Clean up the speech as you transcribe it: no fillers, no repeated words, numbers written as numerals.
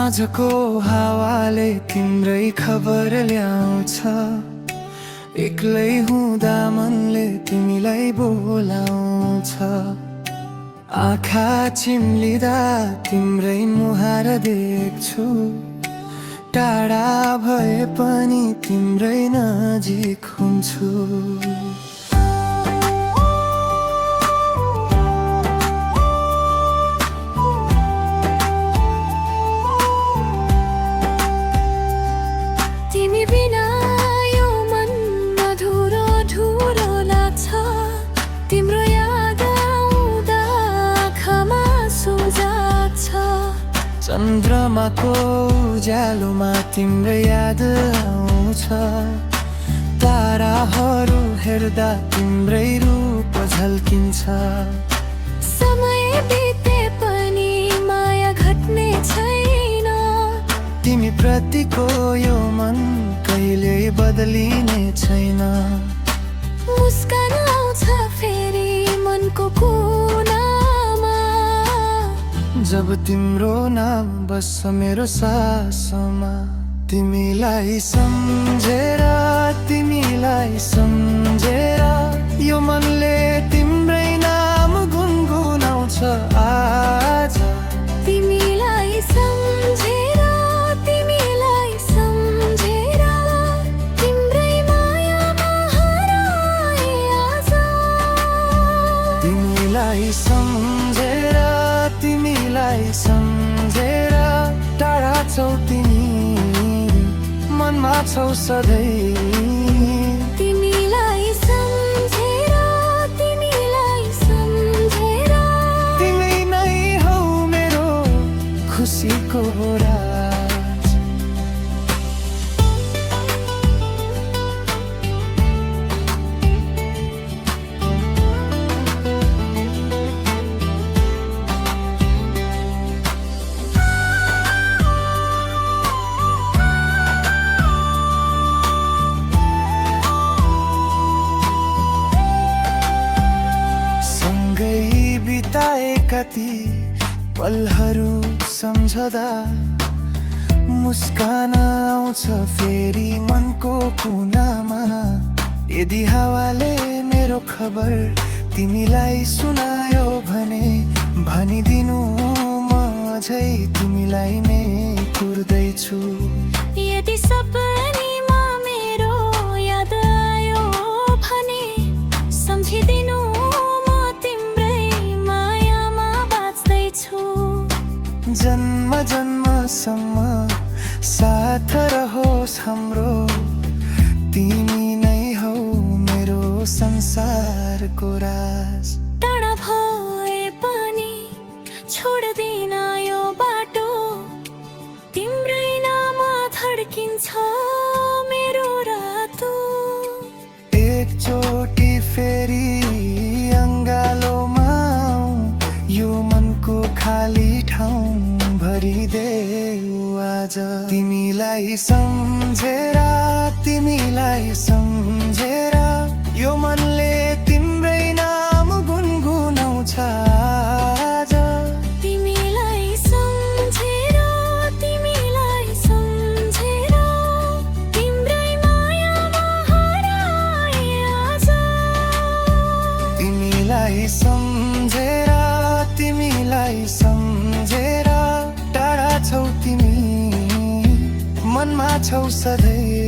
साँझको हावाले तिम्रै खबर ल्याउँछ। एक्लै हुँदा मनले तिमीलाई बोलाउँछ। आँखा चिम्लिँदा तिम्रै मुहार देख्छु। टाढा भए पनि तिम्रै नजिक हुन्छु। तिमी बिना यो मन अधुरो अधुरो लाग्छ। तिम्रो याद आउँदा आँखामा आँसु जाग्छ। चन्द्रमाको उज्यालोमा तिम्रै याद आउँछ। ताराहरू हेर्दा तिम्रै रूप झल्किन्छ। समय बिते पनि माया घट्ने छैन। तिमी प्रतिको यो मन कहिल्यै बदलिने छैन। मुस्कान आउँछ फेरि मनको कुनामा। जब तिम्रो नाम बस्छ मेरो सासमा। तिमीलाई सम्झेर तिमीलाई सम्झेर यो मनले तिम्रै नाम गुनगुनाउँछ आज। तिमीलाई सम्झेर तिमीलाई सम्झेर तिम्रै मायामा हराए आज। तिमीलाई सम्झेर तिमीलाई सम्झेर टाढा छौ तिमी मनमा छौ सधैँ। तिमीलाई सम्झेर तिमीलाई सम्झेर तिमी नै हौ मेरो खुसीको राज। बिताएका ती पलहरू सम्झदा मुस्कान आउँछ फेरि मनको कुनामा। यदि हावाले मेरो खबर तिमीलाई सुनायो भने भनिदिनु म अझै तिमीलाई नै कुर्दैछु। यदि सपनीमा मेरो याद आयो भने सम्झिदिनु जन्म जन्मसम्म साथ रहोस् हाम्रो। तिमी नै हौ मेरो संसारको राज। टाढा भए पनि छोड्दिन यो बाटो। तिम्रै नाम धड्किन्छ मेरो रातो। एकचोटि फेरि अङ्गालोमा यो मनको खाली ठाउँ भरिदेऊ आज। तिमीलाई सम्झेर तिमीलाई सम्झेर यो मनले तिम्रै नाम गुनगुनाउँछ आज। तिमीलाई सम्झेर तिमीलाई सम्झेर तिम्रै मायामा हराए आज। तिमीलाई सम्झेर तिमीलाई सम्झेर टाढा छौ तिमी मनमा छौ सधैँ।